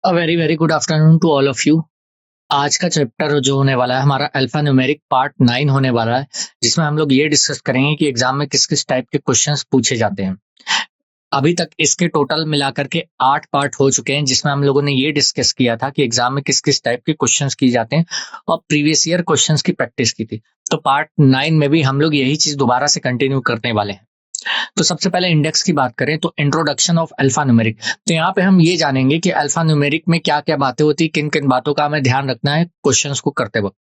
A very very good afternoon to all of you. आज का chapter जो होने वाला है हमारा अल्फा न्यूमेरिक पार्ट 9 होने वाला है, जिसमें हम लोग ये डिस्कस करेंगे कि एग्जाम में किस किस टाइप के क्वेश्चंस पूछे जाते हैं। अभी तक इसके टोटल मिलाकर के 8 पार्ट हो चुके हैं, जिसमें हम लोगों ने ये डिस्कस किया था कि एग्जाम में किस किस टाइप के क्वेश्चंस किए जाते हैं और प्रीवियस ईयर क्वेश्चंस की प्रैक्टिस की थी। तो पार्ट 9 में भी हम लोग यही चीज दोबारा से कंटिन्यू करने वाले हैं। तो सबसे पहले इंडेक्स की बात करें तो इंट्रोडक्शन ऑफ अल्फा न्यूमेरिक। तो यहाँ पे हम ये जानेंगे कि अल्फा न्यूमेरिक में क्या क्या बातें होती है, किन किन बातों का हमें ध्यान रखना है क्वेश्चंस को करते वक्त।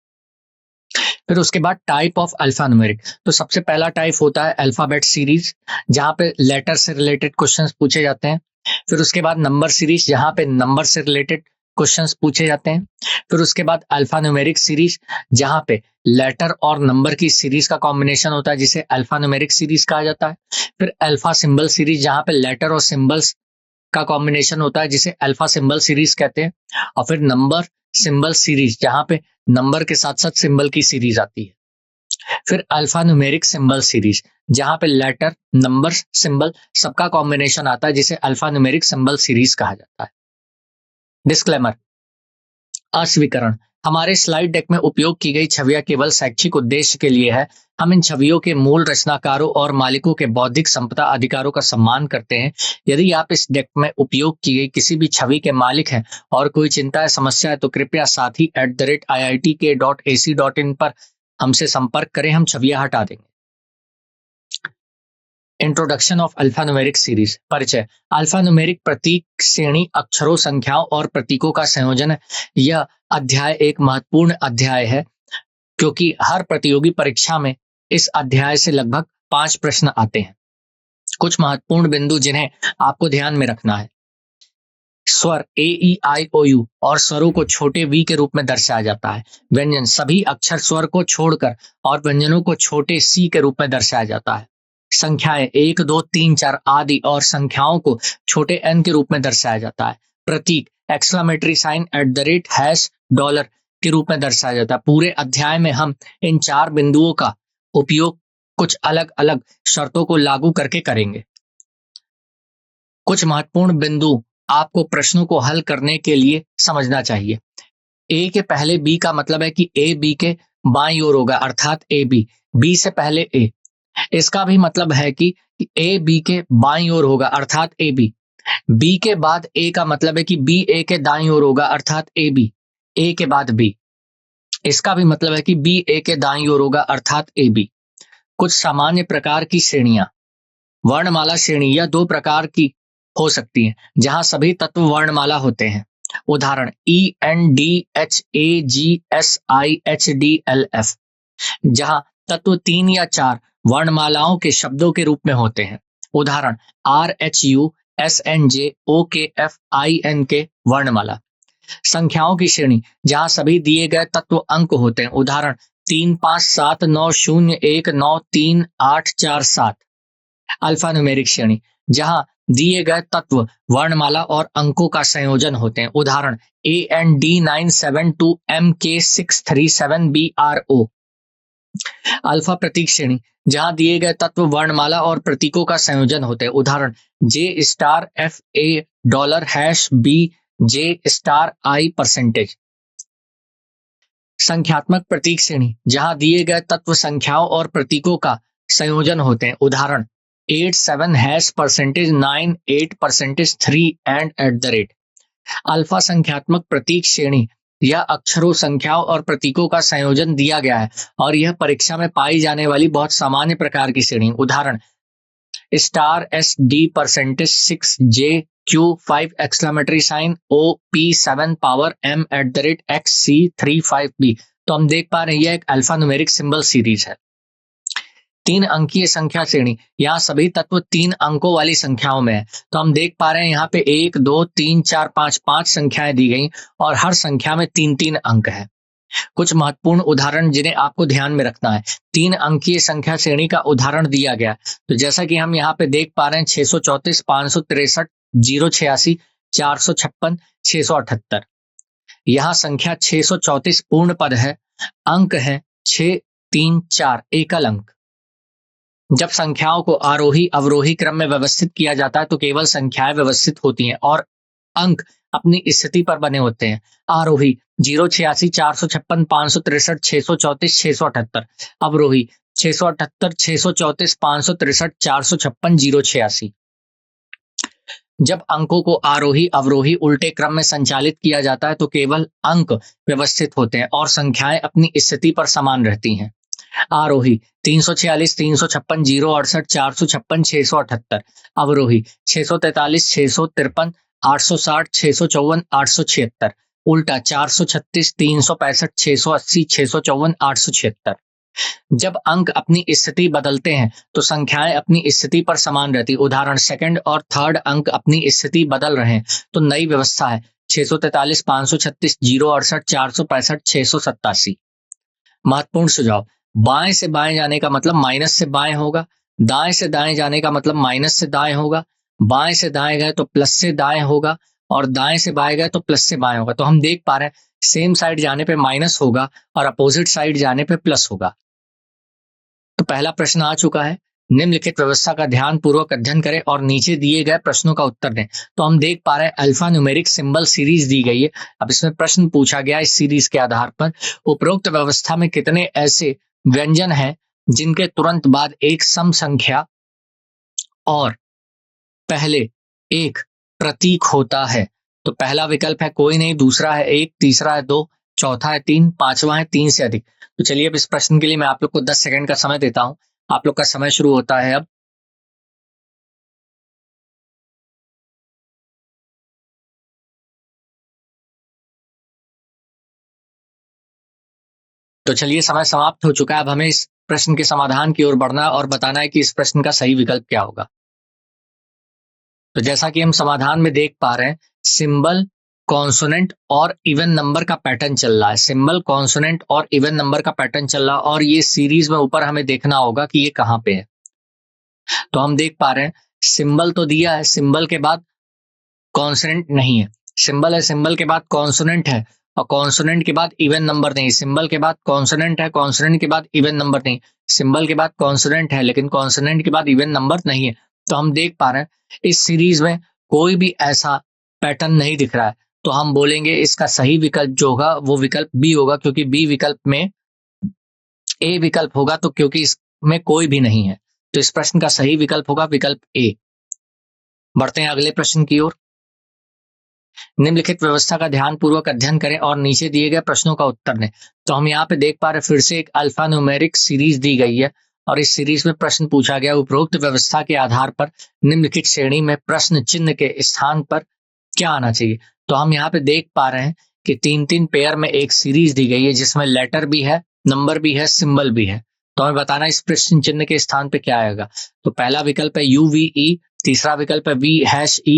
फिर उसके बाद टाइप ऑफ अल्फा न्यूमेरिक। तो सबसे पहला टाइप होता है अल्फाबेट सीरीज, जहां पे लेटर से रिलेटेड क्वेश्चंस पूछे जाते हैं। फिर उसके बाद नंबर सीरीज, जहां पे नंबर से रिलेटेड क्वेश्चंस पूछे जाते हैं। फिर उसके बाद अल्फा न्यूमेरिक सीरीज, जहां पे लेटर और नंबर की सीरीज का कॉम्बिनेशन होता है, जिसे अल्फा न्यूमेरिक सीरीज कहा जाता है। फिर अल्फा सिंबल सीरीज, जहां पे लेटर और सिंबल्स का कॉम्बिनेशन होता है, जिसे अल्फा सिंबल सीरीज कहते हैं। और फिर नंबर सिंबल सीरीज, जहां पे नंबर के साथ साथ सिंबल की सीरीज आती है। फिर अल्फा न्यूमेरिक सिंबल सीरीज, जहां पे लेटर नंबर सिंबल सबका कॉम्बिनेशन आता है, जिसे अल्फा न्यूमेरिक सिंबल सीरीज कहा जाता है। डिस्क्लेमर। अस्वीकरण। हमारे स्लाइड डेक में उपयोग की गई छवियां केवल शैक्षिक उद्देश्य के लिए है। हम इन छवियों के मूल रचनाकारों और मालिकों के बौद्धिक संपदा अधिकारों का सम्मान करते हैं। यदि आप इस डेक में उपयोग की गई किसी भी छवि के मालिक हैं और कोई चिंता या समस्या है तो कृपया साथी@iitk.ac.in पर हमसे संपर्क करें, हम छवियां हटा देंगे। Introduction of alpha numeric series. परिचय। अल्फा न्यूमेरिक प्रतीक श्रेणी अक्षरों, संख्याओं और प्रतीकों का संयोजन है। यह अध्याय एक महत्वपूर्ण अध्याय है, क्योंकि हर प्रतियोगी परीक्षा में इस अध्याय से लगभग 5 प्रश्न आते हैं। कुछ महत्वपूर्ण बिंदु जिन्हें आपको ध्यान में रखना है। स्वर AEIOU और स्वरों को छोटे v के रूप में दर्शाया जाता है। व्यंजन सभी अक्षर स्वर को छोड़कर और व्यंजनों को छोटे c के रूप में दर्शाया जाता है। संख्याएं 1 2 3 4 आदि और संख्याओं को छोटे n के रूप में दर्शाया जाता है। प्रतीक एक्सक्लेमेटरी साइन @ $, के रूप में दर्शाया जाता है। पूरे अध्याय में हम इन 4 बिंदुओं का उपयोग कुछ अलग अलग शर्तों को लागू करके करेंगे। कुछ महत्वपूर्ण बिंदु आपको प्रश्नों को हल करने के लिए समझना चाहिए। ए के पहले बी का मतलब है कि ए बी के बाईं ओर होगा, अर्थात ए बी। बी से पहले ए, इसका भी मतलब है कि ए बी के बाईं ओर होगा, अर्थात ए बी। बी के बाद ए का मतलब है कि बी ए के दाईं ओर होगा, अर्थात ए बी। ए के बाद बी, इसका भी मतलब है कि बी ए के दाईं ओर होगा, अर्थात ए बी। कुछ सामान्य प्रकार की श्रेणियां। वर्णमाला श्रेणी यह 2 प्रकार की हो सकती है, जहां सभी तत्व वर्णमाला होते हैं। उदाहरण ENDHAGSIHDLF, जहां तत्व 3 या 4 वर्णमालाओं के शब्दों के रूप में होते हैं। उदाहरण RHUSNJOKFINK वर्णमाला। संख्याओं की श्रेणी, जहां सभी दिए गए तत्व अंक होते हैं। उदाहरण 3 5 7 9 0 1 9 3 8 4 7। अल्फा न्यूमेरिक श्रेणी, जहां दिए गए तत्व वर्णमाला और अंकों का संयोजन होते हैं। उदाहरण AND972MK637BRO। अल्फा प्रतीक श्रेणी, जहां दिए गए तत्व वर्णमाला और प्रतीकों का संयोजन होते हैं। उदाहरण J*FA$BJ*I%। संख्यात्मक प्रतीक श्रेणी, जहां दिए गए तत्व संख्याओं और प्रतीकों का संयोजन होते हैं। उदाहरण 8 7 %9 8 %3 and @. अल्फा संख्यात्मक प्रतीक श्रेणी, यह अक्षरों, संख्याओं और प्रतीकों का संयोजन दिया गया है और यह परीक्षा में पाई जाने वाली बहुत सामान्य प्रकार की श्रेणी। उदाहरण *SD %6JQ5! OP7 power M @XC35B। तो हम देख पा रहे हैं यह एक अल्फा न्यूमेरिक सिंबल सीरीज है। 3 अंकीय संख्या श्रेणी, यहाँ सभी तत्व 3 अंकों वाली संख्याओं में है। तो हम देख पा रहे हैं यहाँ पे 1 2 3 4 5 संख्याएं दी गई और हर संख्या में 3 अंक है। कुछ महत्वपूर्ण उदाहरण जिन्हें आपको ध्यान में रखना है। 3 अंकीय संख्या श्रेणी का उदाहरण दिया गया, तो जैसा कि हम यहाँ पे देख पा रहे हैं 634 563 086 456 678। यहाँ संख्या 634 पूर्ण पद है, अंक है 6 3 4 एकल अंक। जब संख्याओं को आरोही अवरोही क्रम में व्यवस्थित किया जाता है तो केवल संख्याएं व्यवस्थित होती हैं और अंक अपनी स्थिति पर बने होते हैं। आरोही 086 456 563 634 678, अवरोही 678 634 563 456 086। जब अंकों को आरोही अवरोही उल्टे क्रम में संचालित किया जाता है तो केवल अंक व्यवस्थित होते हैं और संख्याएं अपनी स्थिति पर समान रहती हैं। आरोही 346 356 068 456 678, अवरोही 643 653 860 654 876, उल्टा 436 365 680 654 876। जब अंक अपनी स्थिति बदलते हैं तो संख्याएं अपनी स्थिति पर समान रहती। उदाहरण सेकंड और थर्ड अंक अपनी स्थिति बदल रहे हैं तो नई व्यवस्था है 643 536 068 465 687। महत्वपूर्ण सुझाव, बाएं से बाएं जाने का मतलब माइनस से बाएं होगा, दाएं से दाएं जाने का मतलब माइनस से दाएं होगा, बाएं से दाएं गए तो प्लस से दाएं होगा और दाएं से बाएं गए तो प्लस से बाएं होगा। तो हम देख पा रहे हैं सेम साइड जाने पे माइनस होगा और अपोजिट साइड जाने पे प्लस होगा। तो पहला प्रश्न आ चुका है, निम्नलिखित व्यवस्था का ध्यान पूर्वक अध्ययन करें और नीचे दिए गए प्रश्नों का उत्तर दें। तो हम देख पा रहे हैं अल्फा न्यूमेरिक सिंबल सीरीज दी गई है। अब इसमें प्रश्न पूछा गया इस सीरीज के आधार पर उपरोक्त व्यवस्था में कितने ऐसे व्यंजन हैं जिनके तुरंत बाद एक सम संख्या और पहले एक प्रतीक होता है। तो पहला विकल्प है कोई नहीं, दूसरा है एक, तीसरा है दो, चौथा है तीन, पांचवा है तीन से अधिक। तो चलिए अब इस प्रश्न के लिए मैं आप लोग को 10 सेकंड का समय देता हूं। आप लोग का समय शुरू होता है अब। तो चलिए समय समाप्त हो चुका है। अब हमें इस प्रश्न के समाधान की ओर बढ़ना है और बताना है कि इस प्रश्न का सही विकल्प क्या होगा। तो जैसा कि हम समाधान में देख पा रहे हैं, सिंबल, कॉन्सोनेंट और इवन नंबर का पैटर्न चल रहा है। सिंबल, कॉन्सोनेंट और इवन नंबर का पैटर्न चल रहा है और ये सीरीज में ऊपर हमें देखना होगा कि ये कहाँ पे है। तो हम देख पा रहे हैं सिंबल तो दिया है, सिंबल के बाद कॉन्सोनेंट नहीं है। सिंबल है, सिंबल के बाद कॉन्सोनेंट है और कॉन्सोनेंट के बाद इवन नंबर नहीं। सिंबल के बाद कॉन्सोनेंट है, कॉन्सोनेंट के बाद इवन नंबर नहीं। सिंबल के बाद कॉन्सोनेंट है लेकिन कॉन्सोनेंट के बाद इवन नंबर नहीं है। तो हम देख पा रहे हैं इस सीरीज में कोई भी ऐसा पैटर्न नहीं दिख रहा है। तो हम बोलेंगे इसका सही विकल्प जो होगा वो विकल्प बी होगा, क्योंकि बी विकल्प में ए विकल्प होगा तो क्योंकि इसमें कोई भी नहीं है। तो इस प्रश्न का सही विकल्प होगा विकल्प ए। बढ़ते हैं अगले प्रश्न की ओर। निम्नलिखित व्यवस्था का ध्यान पूर्वक अध्ययन करें और नीचे दिए गए प्रश्नों का उत्तर दें। तो हम यहाँ पे देख पा रहे फिर से एक अल्फा न्यूमेरिक सीरीज दी गई है और इस सीरीज में प्रश्न पूछा गया उपरोक्त व्यवस्था के आधार पर निम्नलिखित श्रेणी में प्रश्न चिन्ह के स्थान पर क्या आना चाहिए। तो हम यहाँ पे देख पा रहे हैं कि 3-3 पेयर में एक सीरीज दी गई है जिसमें लेटर भी है, नंबर भी है, सिंबल भी है। तो हमें बताना इस प्रश्न चिन्ह के स्थान पे क्या आएगा। तो पहला विकल्प है UVE, तीसरा विकल्प है V#E,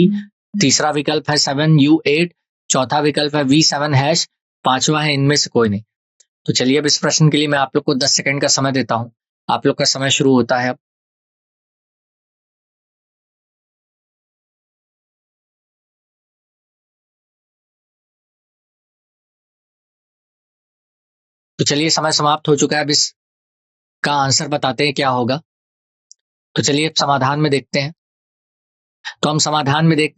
तीसरा विकल्प है 7U8, चौथा विकल्प है V7#, पांचवा है इनमें से कोई नहीं। तो चलिए अब इस प्रश्न के लिए मैं आप लोग को 10 सेकंड का समय देता हूं। आप लोग का समय शुरू होता है अब। तो चलिए समय समाप्त हो चुका है। अब इसका आंसर बताते हैं क्या होगा। तो चलिए अब समाधान में देखते हैं। तो हम समाधान में देख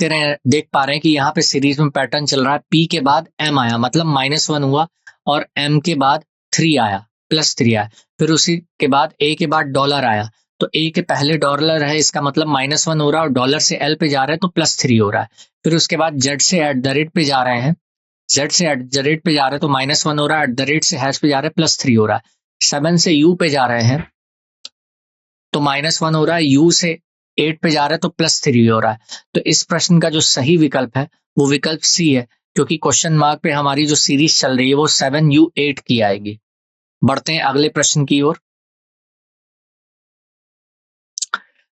पा रहे हैं कि यहाँ पे सीरीज में पैटर्न चल रहा है। P के बाद M आया मतलब -1 हुआ और M के बाद 3 आया, +3 आया। फिर उसी के बाद A के बाद डॉलर आया। तो A के पहले डॉलर है, इसका मतलब -1 हो रहा है और डॉलर से L पे जा रहे हैं तो +3 हो रहा है। फिर उसके बाद Z से @ पे जा रहे हैं, Z से @ पे जा रहे हैं तो -1 हो रहा है, @ से हैश पे जा रहे हैं +3 हो रहा है। 7 से U पे जा रहे हैं तो -1 हो रहा है, U से 8 पे जा रहा है तो +3 हो रहा है। तो इस प्रश्न का जो सही विकल्प है वो विकल्प सी है, क्योंकि क्वेश्चन मार्क पे हमारी जो सीरीज चल रही है वो 7U8 की आएगी। बढ़ते हैं अगले प्रश्न की ओर।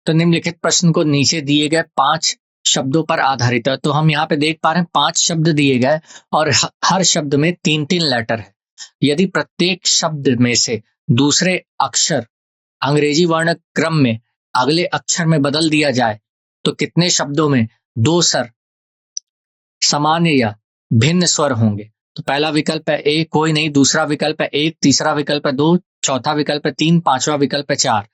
तो निम्नलिखित प्रश्न को नीचे दिए गए 5 शब्दों पर आधारित है। तो हम यहाँ पे देख पा रहे हैं 5 शब्द दिए गए और हर शब्द में 3-3 लेटर है। यदि प्रत्येक शब्द में से दूसरे अक्षर अंग्रेजी वर्ण क्रम में अगले अक्षर में बदल दिया जाए तो कितने शब्दों में 2 स्वर सामान्य या भिन्न स्वर होंगे। तो पहला विकल्प है ए कोई नहीं, दूसरा विकल्प है 1, तीसरा विकल्प है 2, चौथा विकल्प है 3, पांचवा विकल्प है 4।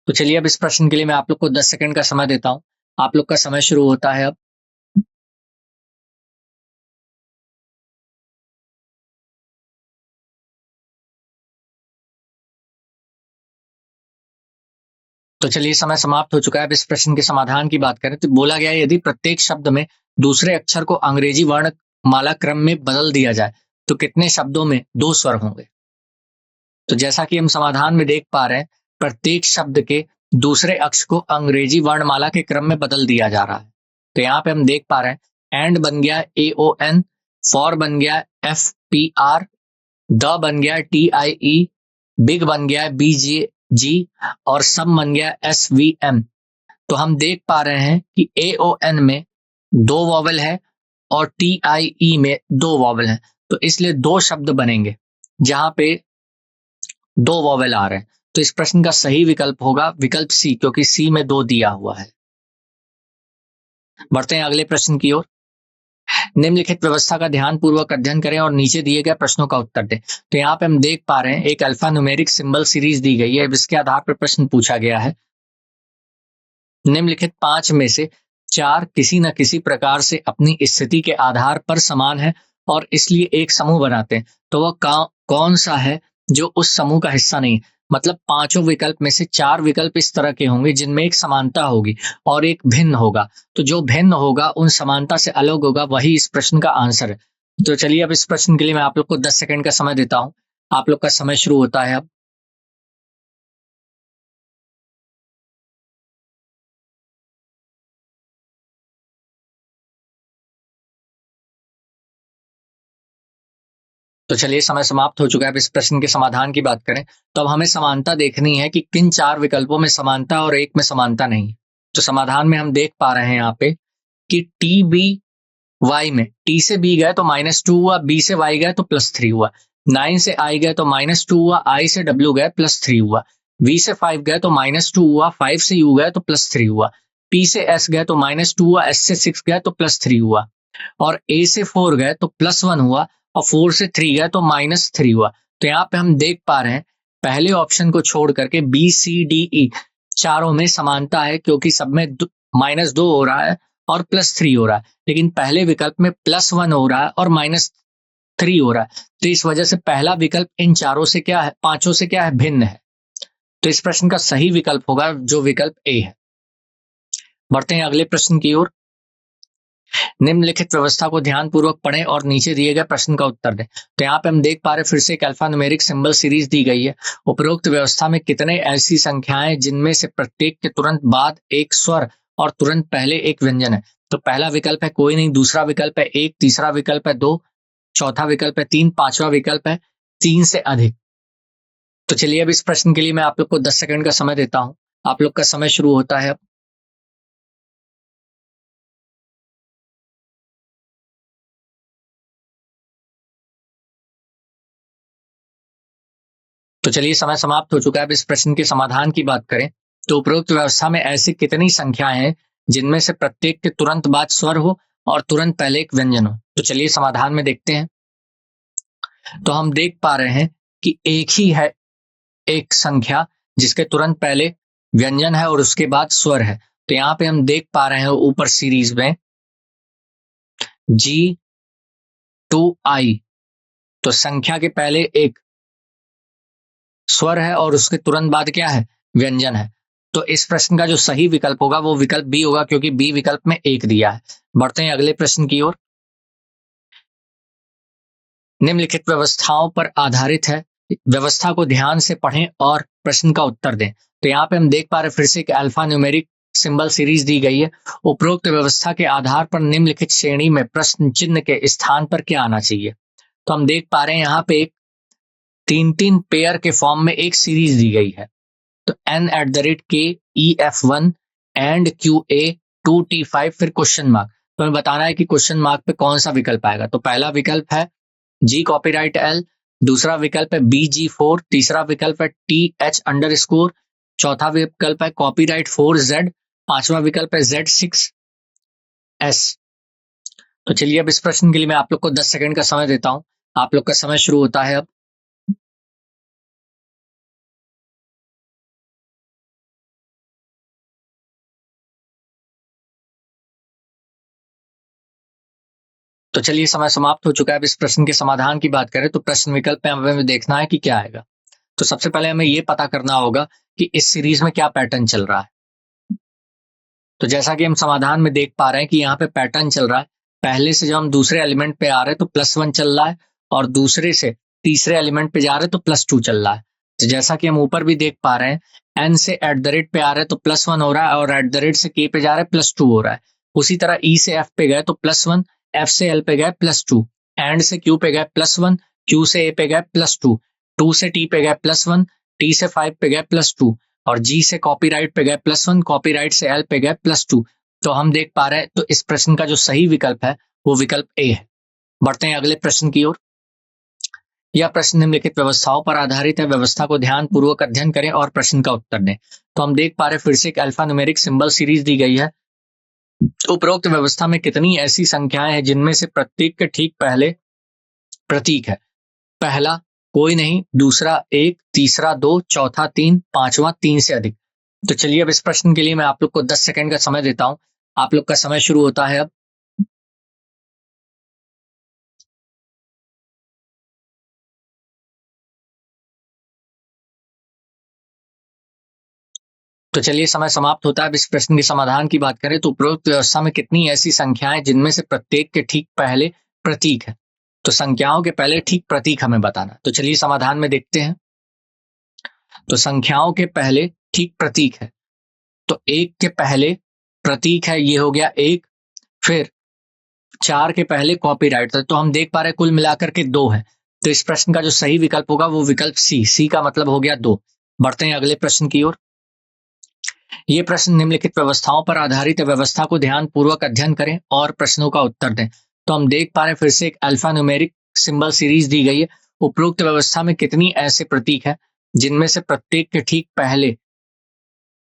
तो चलिए अब इस प्रश्न के लिए मैं आप लोग को 10 सेकंड का समय देता हूं। आप लोग का समय शुरू होता है अब। तो चलिए समय समाप्त हो चुका है। अब इस प्रश्न के समाधान की बात करें तो बोला गया है यदि प्रत्येक शब्द में दूसरे अक्षर को अंग्रेजी वर्ण माला क्रम में बदल दिया जाए तो कितने शब्दों में 2 स्वर होंगे। तो जैसा कि हम समाधान में देख पा रहे हैं प्रत्येक शब्द के दूसरे अक्षर को अंग्रेजी वर्णमाला के क्रम में बदल दिया जा रहा है। तो यहाँ पे हम देख पा रहे हैं एंड बन गया AON, फॉर बन गया FPR, द बन गया TIE, बिग बन गया BGG और सम बन गया SVM। तो हम देख पा रहे हैं कि AON में 2 वॉवल है और TIE में 2 वॉवल है, तो इसलिए 2 शब्द बनेंगे जहां पे 2 वॉवल आ रहे हैं। तो इस प्रश्न का सही विकल्प होगा विकल्प सी, क्योंकि सी में 2 दिया हुआ है। बढ़ते हैं अगले प्रश्न की ओर। निम्नलिखित व्यवस्था का ध्यानपूर्वक अध्ययन करें और नीचे दिए गए प्रश्नों का उत्तर दें। तो यहाँ पे हम देख पा रहे हैं एक अल्फा न्यूमेरिक सिंबल सीरीज दी गई है, इसके आधार पर प्रश्न पूछा गया है। निम्नलिखित 5 में से 4 किसी न किसी प्रकार से अपनी स्थिति के आधार पर समान है और इसलिए एक समूह बनाते हैं। तो वह कौन सा है जो उस समूह का हिस्सा नहीं। मतलब 5 विकल्प में से 4 विकल्प इस तरह के होंगे जिनमें एक समानता होगी और एक भिन्न होगा। तो जो भिन्न होगा उन समानता से अलग होगा, वही इस प्रश्न का आंसर है। तो चलिए अब इस प्रश्न के लिए मैं आप लोग को 10 सेकंड का समय देता हूं। आप लोग का समय शुरू होता है अब। तो चलिए समय समाप्त हो चुका है। अब इस प्रश्न के समाधान की बात करें तो अब हमें समानता देखनी है कि किन 4 विकल्पों में समानता और एक में समानता नहीं। तो समाधान में हम देख पा रहे हैं यहाँ पे कि टी बी वाई में टी से बी गए तो -2 हुआ, बी से वाई गए तो +3 हुआ, 9 से आई गए तो -2 हुआ, आई से डब्ल्यू गए +3 हुआ, वी से 5 गए तो -2 हुआ, 5 से यू गए तो +3 हुआ, पी से एस गए तो -2 हुआ, एस से 6 गए तो +3 हुआ और ए से 4 गए तो +1 हुआ और 4 से 3 गए तो -3 हुआ। तो यहाँ पे हम देख पा रहे हैं पहले ऑप्शन को छोड़ करके BCDE चारों में समानता है, क्योंकि सब में -2 हो रहा है और +3 हो रहा है, लेकिन पहले विकल्प में +1 हो रहा है और -3 हो रहा है। तो इस वजह से पहला विकल्प इन चारों से क्या है, 5 से क्या है, भिन्न है। तो इस प्रश्न का सही विकल्प होगा जो विकल्प ए है। बढ़ते हैं अगले प्रश्न की ओर। निम्नलिखित व्यवस्था को ध्यानपूर्वक पढ़ें और नीचे दिए गए प्रश्न का उत्तर दें। तो यहाँ पे हम देख पा रहे हैं फिर से एक अल्फा न्यूमेरिक सिंबल सीरीज दी गई है। उपरोक्त व्यवस्था में कितने ऐसी संख्याएं जिनमें से प्रत्येक के तुरंत बाद एक स्वर और तुरंत पहले एक व्यंजन है। तो पहला विकल्प है कोई नहीं, दूसरा विकल्प है 1, तीसरा विकल्प है 2, चौथा विकल्प है 3, पांचवा विकल्प है 3 से अधिक। तो चलिए अब इस प्रश्न के लिए मैं आप लोग को 10 सेकंड का समय देता हूं। आप लोग का समय शुरू होता है अब। तो चलिए समय समाप्त हो चुका है। अब इस प्रश्न के समाधान की बात करें तो उपरोक्त व्यवस्था में ऐसी कितनी संख्याएं हैं जिनमें से प्रत्येक के तुरंत बाद स्वर हो और तुरंत पहले एक व्यंजन हो। तो चलिए समाधान में देखते हैं। तो हम देख पा रहे हैं कि एक ही है एक संख्या जिसके तुरंत पहले व्यंजन है और उसके बाद स्वर है। तो यहाँ पे हम देख पा रहे हैं ऊपर सीरीज में G2I, तो संख्या के पहले एक स्वर है और उसके तुरंत बाद क्या है, व्यंजन है। तो इस प्रश्न का जो सही विकल्प होगा वो विकल्प बी होगा, क्योंकि बी विकल्प में एक दिया है। बढ़ते हैं अगले प्रश्न की ओर। निम्नलिखित व्यवस्थाओं पर आधारित है, व्यवस्था को ध्यान से पढ़ें और प्रश्न का उत्तर दें। तो यहाँ पे हम देख पा रहे हैं फिर से एक अल्फा न्यूमेरिक सिंबल सीरीज दी गई है। उपरोक्त व्यवस्था के आधार पर निम्नलिखित श्रेणी में प्रश्न चिन्ह के स्थान पर क्या आना चाहिए। तो हम देख पा रहे हैं यहाँ पे एक 3-3 पेयर के फॉर्म में एक सीरीज दी गई है। तो n@KEF1 एंड QA2T5 फिर क्वेश्चन मार्क। तो हमें बताना है कि क्वेश्चन मार्क पे कौन सा विकल्प आएगा। तो पहला विकल्प है G कॉपीराइट L, दूसरा विकल्प है BG4, तीसरा विकल्प है TH_, चौथा विकल्प है कॉपीराइट 4Z, पांचवा विकल्प है Z6S। तो चलिए अब इस प्रश्न के लिए मैं आप लोग को 10 सेकंड का समय देता हूं। आप लोग का समय शुरू होता है अब। तो चलिए समय समाप्त हो चुका है। अब इस प्रश्न के समाधान की बात करें तो प्रश्न विकल्प में हमें देखना है कि क्या आएगा। तो सबसे पहले हमें ये पता करना होगा कि इस सीरीज में क्या पैटर्न चल रहा है। तो जैसा कि हम समाधान में देख पा रहे हैं कि यहाँ पे पैटर्न चल रहा है, पहले से जब हम दूसरे एलिमेंट पे आ रहे हैं तो +1 चल रहा है, और दूसरे से तीसरे एलिमेंट पे जा रहे हैं तो +2 चल रहा है। तो जैसा कि हम ऊपर भी देख पा रहे हैं, n से @ पे आ रहे हैं तो +1 हो रहा है, और @ से k पे जा रहे हैं +2 हो रहा है। उसी तरह e से f पे गए तो +1, f से l पे गए +2, and से q पे गए +1, q से a पे गए +2, 2 से t पे गए +1, t से 5 पे गए +2, और जी से कॉपीराइट पे गए +1, कॉपीराइट से एल पे गए +2। तो हम देख पा रहे हैं, तो इस प्रश्न का जो सही विकल्प है वो विकल्प ए है। बढ़ते हैं अगले प्रश्न की ओर। यह प्रश्न निम्नलिखित व्यवस्थाओं पर आधारित है, व्यवस्था को ध्यान पूर्वक अध्ययन करें और प्रश्न का उत्तर दें। तो हम देख पा रहे हैं फिर से एक अल्फा न्यूमेरिक सिंबल सीरीज दी गई है। उपरोक्त व्यवस्था में कितनी ऐसी संख्याएं हैं जिनमें से प्रत्येक के ठीक पहले प्रतीक है? पहला कोई नहीं, दूसरा 1, तीसरा 2, चौथा 3, पांचवा 3 से अधिक। तो चलिए अब इस प्रश्न के लिए मैं आप लोग को 10 सेकंड का समय देता हूं। आप लोग का समय शुरू होता है अब। तो चलिए समय समाप्त होता है। अब इस प्रश्न के समाधान की बात करें तो उपरोक्त व्यवस्था में कितनी ऐसी संख्याएं जिनमें से प्रत्येक के ठीक पहले प्रतीक है? तो संख्याओं के पहले ठीक प्रतीक हमें बताना। तो चलिए समाधान में देखते हैं। तो संख्याओं के पहले ठीक प्रतीक है, तो 1 के पहले प्रतीक है, ये हो गया 1। फिर 4 के पहले कॉपीराइट था, तो हम देख पा रहे हैं कुल मिलाकर के 2 है। तो इस प्रश्न का जो सही विकल्प होगा वो विकल्प सी। सी का मतलब हो गया 2। बढ़ते हैं अगले प्रश्न की ओर। ये प्रश्न निम्नलिखित व्यवस्थाओं पर आधारित है, व्यवस्था को ध्यान पूर्वक अध्ययन करें और प्रश्नों का उत्तर दें। तो हम देख पा रहे हैं फिर से एक अल्फा न्यूमेरिक सिंबल सीरीज दी गई है। उपरोक्त व्यवस्था में कितनी ऐसे प्रतीक है जिनमें से प्रत्येक के ठीक पहले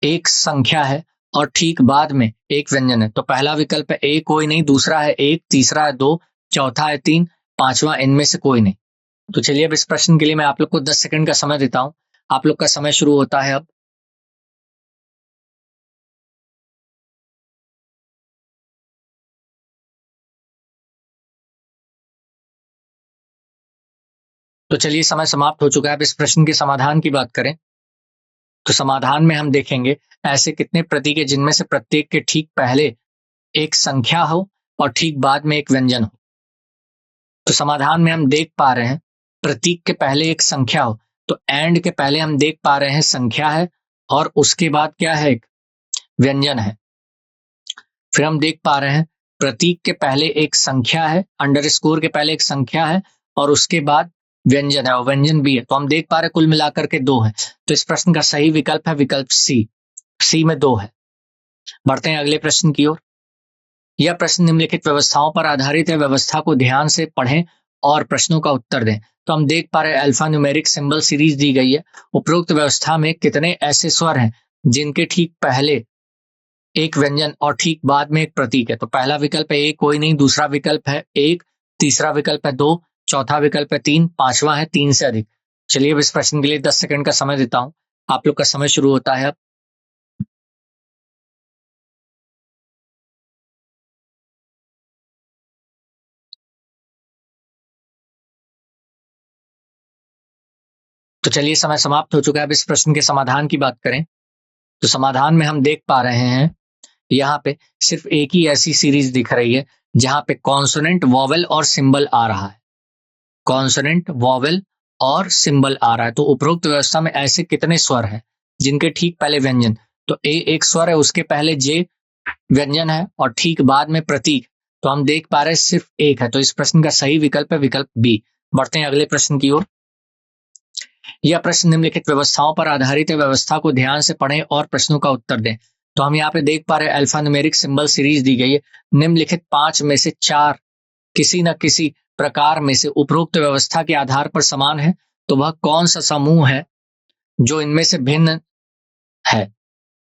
एक संख्या है और ठीक बाद में एक व्यंजन है? तो पहला विकल्प है ए कोई नहीं, दूसरा है 1, तीसरा है 2, चौथा है 3, पांचवा इनमें से कोई नहीं। तो चलिए अब इस प्रश्न के लिए मैं आप लोग को 10 सेकंड का समय देता हूं। आप लोग का समय शुरू होता है अब। तो चलिए समय समाप्त हो चुका है। अब इस प्रश्न के समाधान की बात करें तो समाधान में हम देखेंगे ऐसे कितने प्रतीक है जिनमें से प्रत्येक के ठीक पहले एक संख्या हो और ठीक बाद में एक व्यंजन हो। तो समाधान में हम देख पा रहे हैं प्रतीक के पहले एक संख्या हो, तो एंड के पहले हम देख पा रहे हैं संख्या है, और उसके बाद क्या है, एक व्यंजन है। फिर हम देख पा रहे हैं प्रतीक के पहले एक संख्या है, अंडरस्कोर के पहले एक संख्या है, और उसके बाद व्यंजन है, और व्यंजन भी है। तो हम देख पा रहे हैं कुल मिलाकर के 2 है। तो इस प्रश्न का सही विकल्प है विकल्प सी। सी में 2 है। बढ़ते हैं अगले प्रश्न की ओर। यह प्रश्न निम्नलिखित व्यवस्थाओं पर आधारित है, व्यवस्था को ध्यान से पढ़ें और प्रश्नों का उत्तर दें। तो हम देख पा रहे हैं अल्फा न्यूमेरिक सिंबल सीरीज दी गई है। उपरोक्त व्यवस्था में कितने ऐसे स्वर हैं जिनके ठीक पहले एक व्यंजन और ठीक बाद में एक प्रतीक है? तो पहला विकल्प है ए कोई नहीं, दूसरा विकल्प है 1, तीसरा विकल्प है 2, चौथा विकल्प है 3, पांचवा है 3 से अधिक। चलिए अब इस प्रश्न के लिए 10 सेकंड का समय देता हूं। आप लोग का समय शुरू होता है अब। तो चलिए समय समाप्त हो चुका है। अब इस प्रश्न के समाधान की बात करें तो समाधान में हम देख पा रहे हैं यहाँ पे सिर्फ एक ही ऐसी सीरीज दिख रही है जहां पे कॉन्सोनेंट, वॉवेल और सिंबल आ रहा है। कॉन्सोनेंट, वॉवेल और सिंबल आ रहा है। तो उपरोक्त व्यवस्था में ऐसे कितने स्वर हैं जिनके ठीक पहले व्यंजन? तो ए एक स्वर है, उसके पहले जे व्यंजन है, और ठीक बाद में प्रतीक। तो हम देख पा रहे हैं सिर्फ एक है। तो इस प्रश्न का सही विकल्प है विकल्प बी। बढ़ते हैं अगले प्रश्न की ओर। यह प्रश्न निम्नलिखित व्यवस्थाओं पर आधारित है, व्यवस्था को ध्यान से पढ़ें और प्रश्नों का उत्तर दें। तो हम यहाँ पे देख पा रहे हैं अल्फा न्यूमेरिक सिंबल सीरीज दी गई है। निम्नलिखित 5 में से 4 किसी न किसी प्रकार में से उपरोक्त व्यवस्था के आधार पर समान है। तो वह कौन सा समूह है जो इनमें से भिन्न है?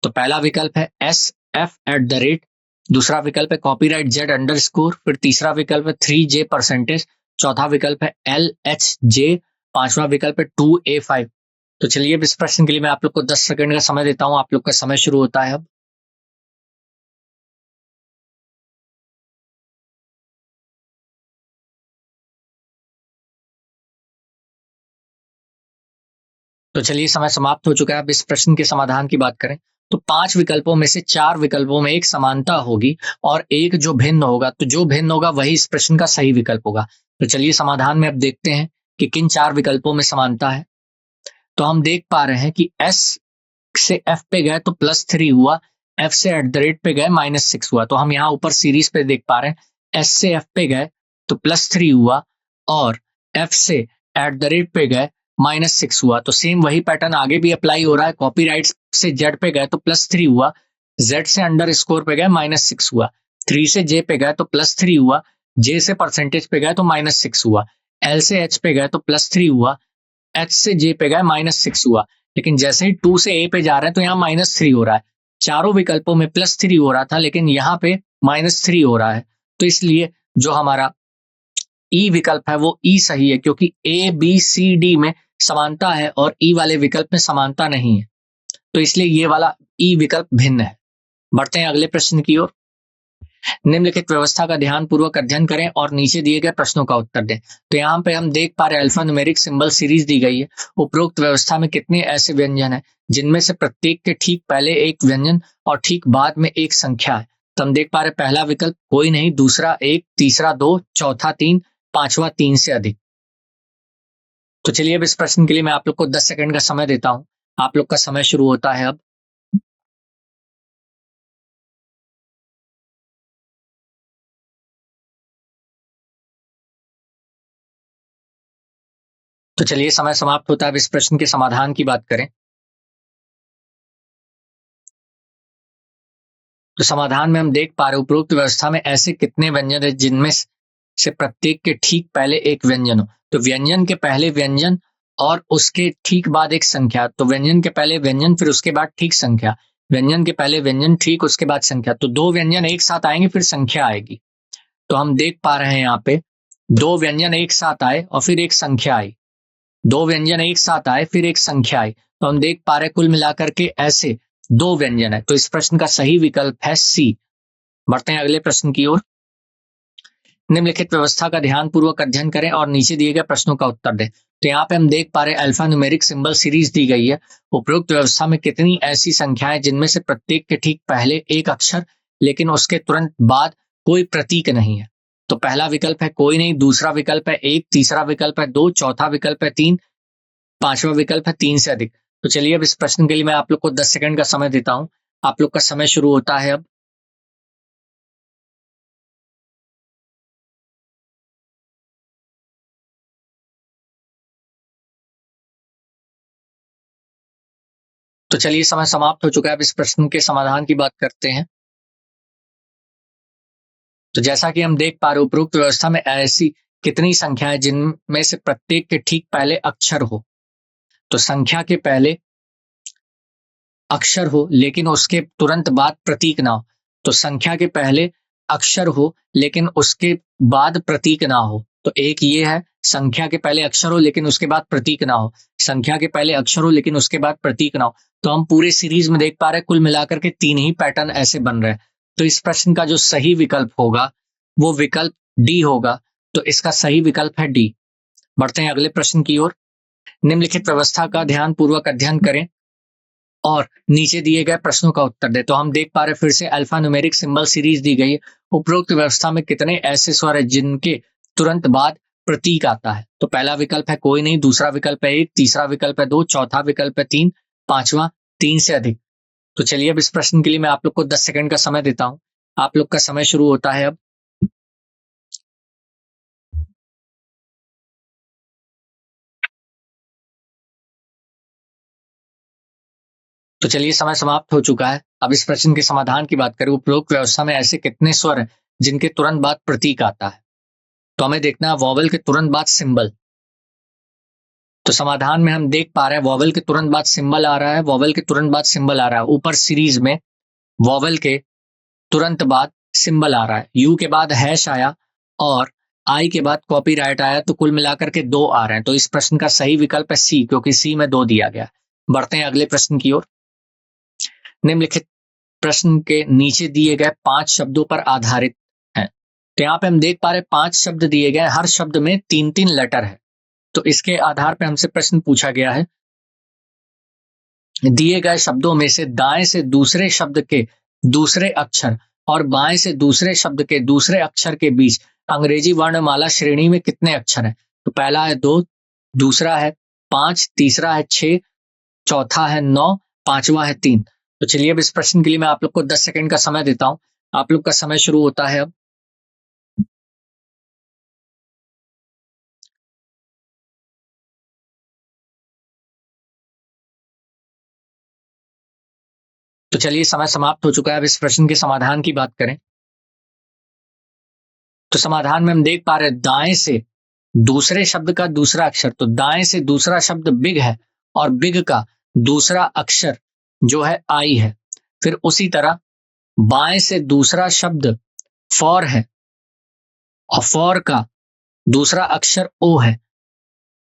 तो पहला विकल्प है S F at the rate, दूसरा विकल्प है कॉपीराइट जेड अंडरस्कोर, फिर तीसरा विकल्प है 3J%, चौथा विकल्प है LHJ, पांचवा विकल्प है 2A5। तो चलिए अब इस प्रश्न के लिए मैं आप लोग को 10 सेकंड का समय देता हूं। आप लोग का समय शुरू होता है अब। तो चलिए समय समाप्त हो चुका है। अब इस प्रश्न के समाधान की बात करें तो 5 विकल्पों में से 4 विकल्पों में एक समानता होगी और एक जो भिन्न होगा, तो जो भिन्न होगा वही इस प्रश्न का सही विकल्प होगा। तो चलिए समाधान में अब देखते हैं कि किन 4 विकल्पों में समानता है। तो हम देख पा रहे हैं कि S से F पे गए तो +3 हुआ, F से @ पे गए -6 हुआ। तो हम यहाँ ऊपर सीरीज पे देख पा रहे हैं S से F पे गए तो +3 हुआ और F से @ पे गए -6 हुआ। तो सेम वही पैटर्न आगे भी अप्लाई हो रहा है। कॉपीराइट से Z पे गए तो +3 हुआ, Z से अंडरस्कोर पे गए -6 हुआ, 3 से J पे गए तो +3 हुआ, J से परसेंटेज पे गए तो -6 हुआ, L से H पे गए तो +3 हुआ, H से J पे गए -6 हुआ। लेकिन जैसे ही 2 से A पे जा रहे हैं तो यहाँ -3 हो रहा है। चारों विकल्पों में +3 हो रहा था लेकिन यहाँ पे -3 हो रहा है। तो इसलिए जो हमारा ई विकल्प है वो ई सही है, क्योंकि ए बी सी डी में समानता है और ई वाले विकल्प में समानता नहीं है। तो इसलिए ये वाला ई विकल्प भिन्न है। बढ़ते हैं अगले प्रश्न की ओर। निम्नलिखित व्यवस्था का ध्यान पूर्वक अध्ययन करें और नीचे दिए गए प्रश्नों का उत्तर दें। तो यहाँ पे हम देख पा रहे हैं अल्फा न्यूमेरिक सिंबल सीरीज दी गई है। उपरोक्त व्यवस्था में कितने ऐसे व्यंजन हैं जिनमें से प्रत्येक के ठीक पहले एक व्यंजन और ठीक बाद में एक संख्या है। तो हम देख पा रहे हैं पहला विकल्प कोई नहीं, दूसरा 1, तीसरा 2, चौथा 3, पांचवा 3 से अधिक। तो चलिए अब इस प्रश्न के लिए मैं आप लोग को 10 सेकंड का समय देता हूं। आप लोग का समय शुरू होता है अब। तो चलिए समय समाप्त होता है। अब इस प्रश्न के समाधान की बात करें तो समाधान में हम देख पा रहे हैं उपरोक्त व्यवस्था में ऐसे कितने व्यंजन है जिनमें से प्रत्येक के ठीक पहले एक व्यंजन हो। तो व्यंजन के पहले व्यंजन और उसके ठीक बाद एक संख्या। तो व्यंजन के पहले व्यंजन फिर उसके बाद ठीक संख्या, व्यंजन के पहले व्यंजन ठीक उसके बाद संख्या। तो दो व्यंजन एक साथ आएंगे फिर संख्या आएगी। तो हम देख पा रहे हैं यहाँ पे दो व्यंजन एक साथ आए और फिर एक संख्या आई, दो व्यंजन एक साथ आए फिर एक संख्या आई। तो हम देख पा रहे कुल मिलाकर के ऐसे दो व्यंजन है। तो इस प्रश्न का सही विकल्प है सी। बढ़ते हैं अगले प्रश्न की ओर। निम्नलिखित व्यवस्था का ध्यान पूर्वक अध्ययन करें और नीचे दिए गए प्रश्नों का उत्तर दें। तो यहाँ पे हम देख पा रहे हैं अल्फा न्यूमेरिक सिंबल सीरीज दी गई है। उपरोक्त व्यवस्था में कितनी ऐसी संख्याएं जिनमें से प्रत्येक के ठीक पहले एक अक्षर लेकिन उसके तुरंत बाद कोई प्रतीक नहीं है। तो पहला विकल्प है कोई नहीं, दूसरा विकल्प है 1, तीसरा विकल्प है 2, चौथा विकल्प है 3, पांचवा विकल्प है 3 से अधिक। तो चलिए अब इस प्रश्न के लिए मैं आप लोग को 10 सेकंड का समय देता हूं। आप लोग का समय शुरू होता है अब। तो चलिए समय समाप्त हो चुका है। अब इस प्रश्न के समाधान की बात करते हैं। तो जैसा कि हम देख पा रहे उपरोक्त व्यवस्था में ऐसी कितनी संख्याएं जिनमें से प्रत्येक के ठीक पहले अक्षर हो। तो संख्या के पहले अक्षर हो लेकिन उसके तुरंत बाद प्रतीक ना हो। तो संख्या के पहले अक्षर हो लेकिन उसके बाद प्रतीक ना हो। तो एक ये है संख्या के पहले अक्षर हो लेकिन उसके बाद प्रतीक ना हो, संख्या के पहले अक्षर हो लेकिन उसके बाद प्रतीक ना हो। तो हम पूरे सीरीज में देख पा रहे हैं कुल मिलाकर के 3 ही पैटर्न ऐसे बन रहे हैं। तो इस प्रश्न का जो सही विकल्प होगा वो विकल्प डी होगा। तो इसका सही विकल्प है डी। बढ़ते हैं अगले प्रश्न की ओर। निम्नलिखित व्यवस्था का ध्यान पूर्वक अध्ययन करें और नीचे दिए गए प्रश्नों का उत्तर दें। तो हम देख पा रहे फिर से अल्फा न्यूमेरिक सिंबल सीरीज दी गई है। उपरोक्त व्यवस्था में कितने ऐसे स्वर है जिनके तुरंत बाद प्रतीक आता है। तो पहला विकल्प है कोई नहीं, दूसरा विकल्प है 1, तीसरा विकल्प है 2, चौथा विकल्प है 3, पांचवा 3 से अधिक। तो चलिए अब इस प्रश्न के लिए मैं आप लोग को 10 सेकंड का समय देता हूं। आप लोग का समय शुरू होता है अब। तो चलिए समय समाप्त हो चुका है। अब इस प्रश्न के समाधान की बात करें। उपरोक्त व्यवस्था में ऐसे कितने स्वर हैं जिनके तुरंत बाद प्रतीक आता है। तो हमें देखना है वॉवल के तुरंत बाद सिंबल। तो समाधान में हम देख पा रहे हैं वॉवल के तुरंत बाद सिंबल आ रहा है, वॉवल के तुरंत बाद सिंबल आ रहा है। ऊपर सीरीज में वॉवल के तुरंत बाद सिंबल आ रहा है। यू के बाद हैश आया और आई के बाद कॉपीराइट आया। तो कुल मिलाकर के 2 आ रहे हैं। तो इस प्रश्न का सही विकल्प है सी, क्योंकि सी में 2 दिया गया। बढ़ते हैं अगले प्रश्न की ओर। निम्नलिखित प्रश्न के नीचे दिए गए 5 शब्दों पर आधारित है। तो यहाँ पे हम देख पा रहे 5 शब्द दिए गए, हर शब्द में 3-3 लेटर है। तो इसके आधार पर हमसे प्रश्न पूछा गया है दिए गए शब्दों में से दाएं से दूसरे शब्द के दूसरे अक्षर और बाएं से दूसरे शब्द के दूसरे अक्षर के बीच अंग्रेजी वर्णमाला श्रेणी में कितने अक्षर हैं? तो पहला है 2, दूसरा है 5, तीसरा है 6, चौथा है 9, पांचवा है 3। तो चलिए अब इस प्रश्न के लिए मैं आप लोग को 10 सेकंड का समय देता हूं। आप लोग का समय शुरू होता है अब। तो चलिए समय समाप्त हो चुका है। अब इस प्रश्न के समाधान की बात करें तो समाधान में हम देख पा रहे हैं दाएं से दूसरे शब्द का दूसरा अक्षर, तो दाएं से दूसरा शब्द बिग है और बिग का दूसरा अक्षर जो है आई है। फिर उसी तरह बाएं से दूसरा शब्द फॉर है और फॉर का दूसरा अक्षर ओ है।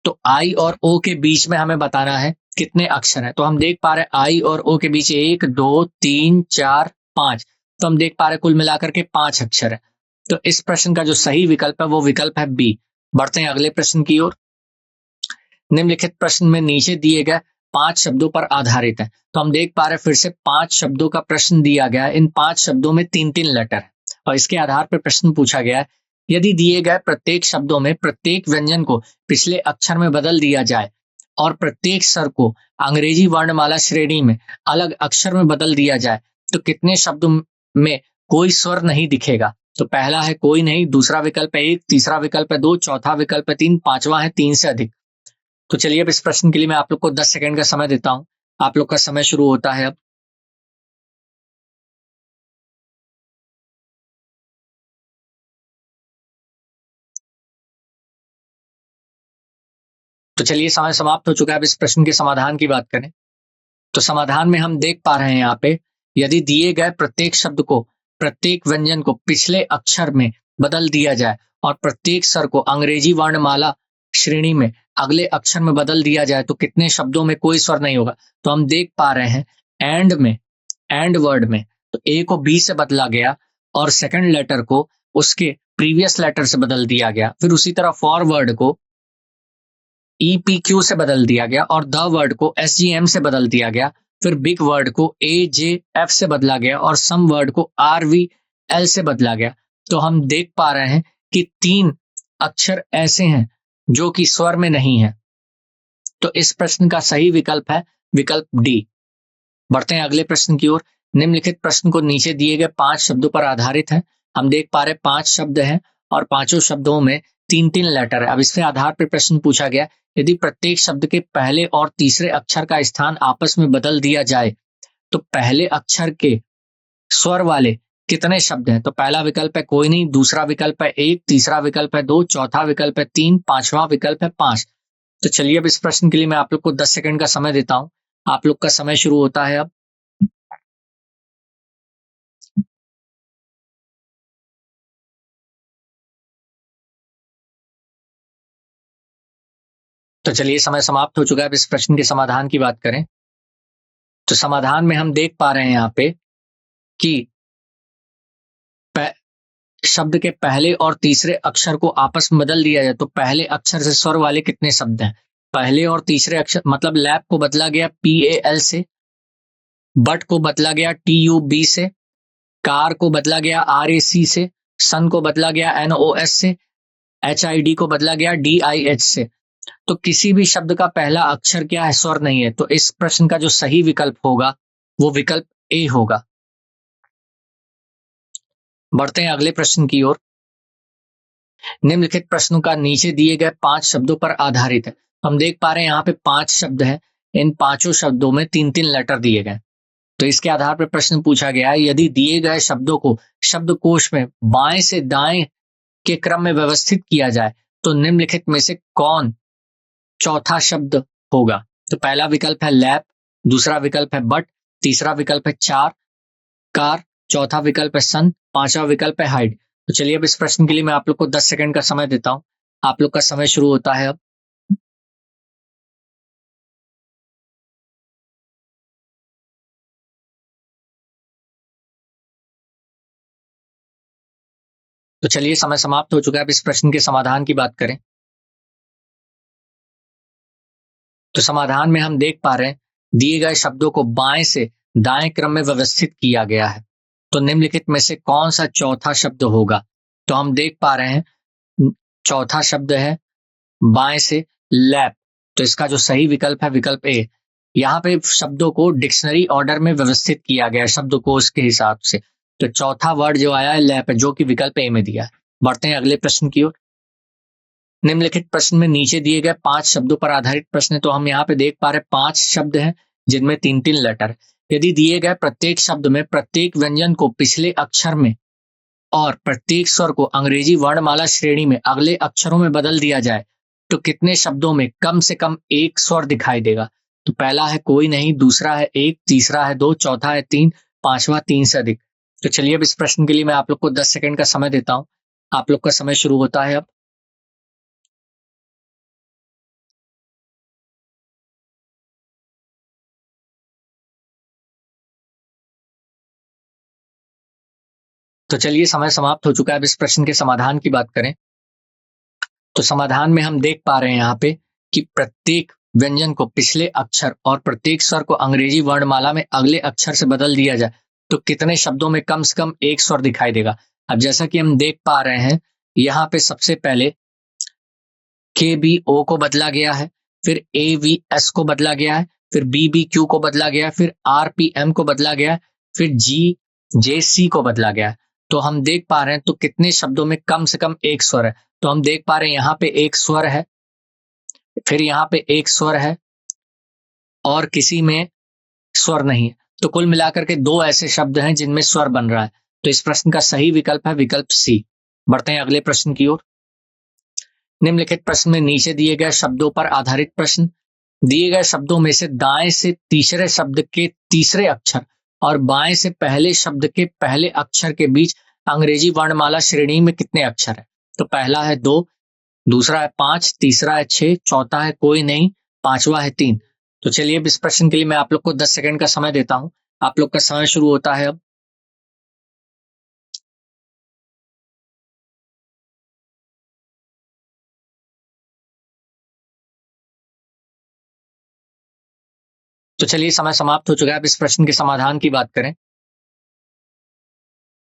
तो आई और ओ के बीच में हमें बताना है कितने अक्षर हैं। तो हम देख पा रहे हैं आई और ओ के बीच 1, 2, 3, 4, 5। तो हम देख पा रहे हैं कुल मिलाकर के 5 अक्षर है। तो इस प्रश्न का जो सही विकल्प है वो विकल्प है बी। बढ़ते हैं अगले प्रश्न की ओर। निम्नलिखित प्रश्न में नीचे दिए गए 5 शब्दों पर आधारित है। तो हम देख पा रहे हैं फिर से 5 शब्दों का प्रश्न दिया गया है। इन 5 शब्दों में 3-3 लेटर है और इसके आधार पर प्रश्न पूछा गया है यदि दिए गए प्रत्येक शब्दों में प्रत्येक व्यंजन को पिछले अक्षर में बदल दिया जाए और प्रत्येक स्वर को अंग्रेजी वर्णमाला श्रेणी में अलग अक्षर में बदल दिया जाए तो कितने शब्दों में कोई स्वर नहीं दिखेगा? तो पहला है कोई नहीं, दूसरा विकल्प है 1, तीसरा विकल्प है 2, चौथा विकल्प है 3, पांचवा है 3 से अधिक। तो चलिए अब इस प्रश्न के लिए मैं आप लोग को 10 सेकंड का समय देता हूं। आप लोग का समय शुरू होता है अब। तो चलिए समय समाप्त हो चुका है। अब इस प्रश्न के समाधान की बात करें तो समाधान में हम देख पा रहे हैं यहाँ पे यदि दिए गए प्रत्येक शब्द को प्रत्येक व्यंजन को पिछले अक्षर में बदल दिया जाए और प्रत्येक स्वर को अंग्रेजी वर्णमाला श्रेणी में अगले अक्षर में बदल दिया जाए तो कितने शब्दों में कोई स्वर नहीं होगा? तो हम देख पा रहे हैं एंड में, एंड वर्ड में तो ए को बी से बदला गया और सेकंड लेटर को उसके प्रीवियस लेटर से बदल दिया गया। फिर उसी तरह फॉर वर्ड को EPQ से बदल दिया गया और द वर्ड को SGM से बदल दिया गया। फिर बिग वर्ड को AJF से बदला गया और सम वर्ड को RVL से बदला गया। तो हम देख पा रहे हैं कि 3 अक्षर ऐसे हैं जो कि स्वर में नहीं है। तो इस प्रश्न का सही विकल्प है विकल्प डी। बढ़ते हैं अगले प्रश्न की ओर। निम्नलिखित प्रश्न को नीचे दिए गए 5 शब्दों पर आधारित है। हम देख पा रहे 5 शब्द हैं और पांचों शब्दों में 3-3 लेटर है। अब इसके आधार पर प्रश्न पूछा गया यदि प्रत्येक शब्द के पहले और तीसरे अक्षर का स्थान आपस में बदल दिया जाए तो पहले अक्षर के स्वर वाले कितने शब्द हैं? तो पहला विकल्प है कोई नहीं, दूसरा विकल्प है 1, तीसरा विकल्प है 2, चौथा विकल्प है 3, पांचवा विकल्प है 5। तो चलिए अब इस प्रश्न के लिए मैं आप लोग को 10 सेकंड का समय देता हूं। आप लोग का समय शुरू होता है अब। तो चलिए समय समाप्त हो चुका है। अब इस प्रश्न के समाधान की बात करें तो समाधान में हम देख पा रहे हैं यहाँ पे कि शब्द के पहले और तीसरे अक्षर को आपस में बदल दिया जाए तो पहले अक्षर से स्वर वाले कितने शब्द हैं? पहले और तीसरे अक्षर मतलब लैब को बदला गया PAL से, बट को बदला गया TUB से, कार को बदला गया RAC से, सन को बदला गया NOS से, HID को बदला गया DIH से। तो किसी भी शब्द का पहला अक्षर क्या है? स्वर नहीं है। तो इस प्रश्न का जो सही विकल्प होगा वो विकल्प ए होगा। बढ़ते हैं अगले प्रश्न की ओर। निम्नलिखित प्रश्नों का नीचे दिए गए 5 शब्दों पर आधारित है। हम देख पा रहे हैं यहाँ पे 5 शब्द हैं। इन पांचों शब्दों में 3-3 लेटर दिए गए। तो इसके आधार पर प्रश्न पूछा गया है यदि दिए गए शब्दों को शब्दकोश में बाएं से दाएं के क्रम में व्यवस्थित किया जाए तो निम्नलिखित में से कौन चौथा शब्द होगा? तो पहला विकल्प है लैप, दूसरा विकल्प है बट, तीसरा विकल्प है चार कार, चौथा विकल्प है सन, पांचवा विकल्प है हाइड। तो चलिए अब इस प्रश्न के लिए मैं आप लोग को 10 सेकंड का समय देता हूं। आप लोग का समय शुरू होता है अब। तो चलिए समय समाप्त हो चुका है। अब इस प्रश्न के समाधान की बात करें तो समाधान में हम देख पा रहे हैं दिए गए शब्दों को बाएं से दाएं क्रम में व्यवस्थित किया गया है, तो निम्नलिखित में से कौन सा चौथा शब्द होगा? तो हम देख पा रहे हैं चौथा शब्द है बाएं से लैप, तो इसका जो सही विकल्प है विकल्प ए। यहाँ पे शब्दों को डिक्शनरी ऑर्डर में व्यवस्थित किया गया है शब्दकोश के हिसाब से, तो चौथा वर्ड जो आया है लैप है, जो कि विकल्प ए में दिया है। बढ़ते हैं अगले प्रश्न की ओर। निम्नलिखित प्रश्न में नीचे दिए गए 5 शब्दों पर आधारित प्रश्न है, तो हम यहाँ पे देख पा रहे हैं 5 शब्द हैं जिनमें 3-3 लेटर है। यदि दिए गए प्रत्येक शब्द में प्रत्येक व्यंजन को पिछले अक्षर में और प्रत्येक स्वर को अंग्रेजी वर्णमाला श्रेणी में अगले अक्षरों में बदल दिया जाए तो कितने शब्दों में कम से कम एक स्वर दिखाई देगा? तो पहला है कोई नहीं, दूसरा है एक, तीसरा है दो, चौथा है तीन, पांचवा 3 से अधिक। तो चलिए अब इस प्रश्न के लिए मैं आप लोग को 10 सेकंड का समय देता हूं। आप लोग का समय शुरू होता है अब। तो चलिए समय समाप्त हो चुका है। अब इस प्रश्न के समाधान की बात करें तो समाधान में हम देख पा रहे हैं यहाँ पे कि प्रत्येक व्यंजन को पिछले अक्षर और प्रत्येक स्वर को अंग्रेजी वर्णमाला में अगले अक्षर से बदल दिया जाए तो कितने शब्दों में कम से कम एक स्वर दिखाई देगा। अब जैसा कि हम देख पा रहे हैं यहाँ पे सबसे पहले के बी ओ को बदला गया है, फिर ए वी एस को बदला गया है, फिर बी बी क्यू को बदला गया है, फिर आर पी एम को बदला गया है, फिर जी जे सी को बदला गया है। तो हम देख पा रहे हैं तो कितने शब्दों में कम से कम एक स्वर है। तो हम देख पा रहे हैं यहाँ पे एक स्वर है, फिर यहाँ पे एक स्वर है और किसी में स्वर नहीं है। तो कुल मिलाकर के 2 ऐसे शब्द हैं जिनमें स्वर बन रहा है। तो इस प्रश्न का सही विकल्प है विकल्प सी। बढ़ते हैं अगले प्रश्न की ओर। निम्नलिखित प्रश्न में नीचे दिए गए शब्दों पर आधारित प्रश्न। दिए गए शब्दों में से दाएं से तीसरे शब्द के तीसरे अक्षर और बाएं से पहले शब्द के पहले अक्षर के बीच अंग्रेजी वर्णमाला श्रेणी में कितने अक्षर है? तो पहला है 2, दूसरा है 5, तीसरा है 6, चौथा है कोई नहीं, पांचवा है 3। तो चलिए अब इस प्रश्न के लिए मैं आप लोग को 10 सेकंड का समय देता हूं। आप लोग का समय शुरू होता है अब। तो चलिए समय समाप्त हो चुका है। अब इस प्रश्न के समाधान की बात करें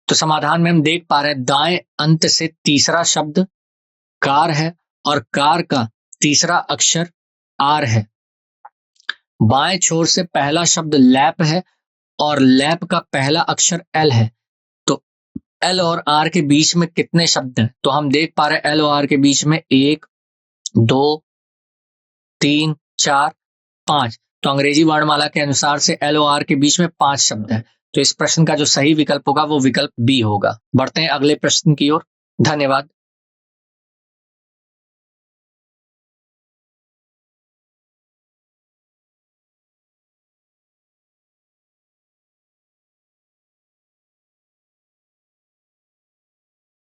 तो समाधान में हम देख पा रहे हैं दाएं अंत से तीसरा शब्द कार है और कार का तीसरा अक्षर आर है। बाएं छोर से पहला शब्द लैप है और लैप का पहला अक्षर एल है। तो एल और आर के बीच में कितने शब्द हैं? तो हम देख पा रहे हैं एल और आर के बीच में 1, 2, 3, 4, 5। तो अंग्रेजी वर्णमाला के अनुसार से एल और आर के बीच में 5 शब्द हैं। तो इस प्रश्न का जो सही विकल्प होगा वो विकल्प बी होगा। बढ़ते हैं अगले प्रश्न की ओर। धन्यवाद।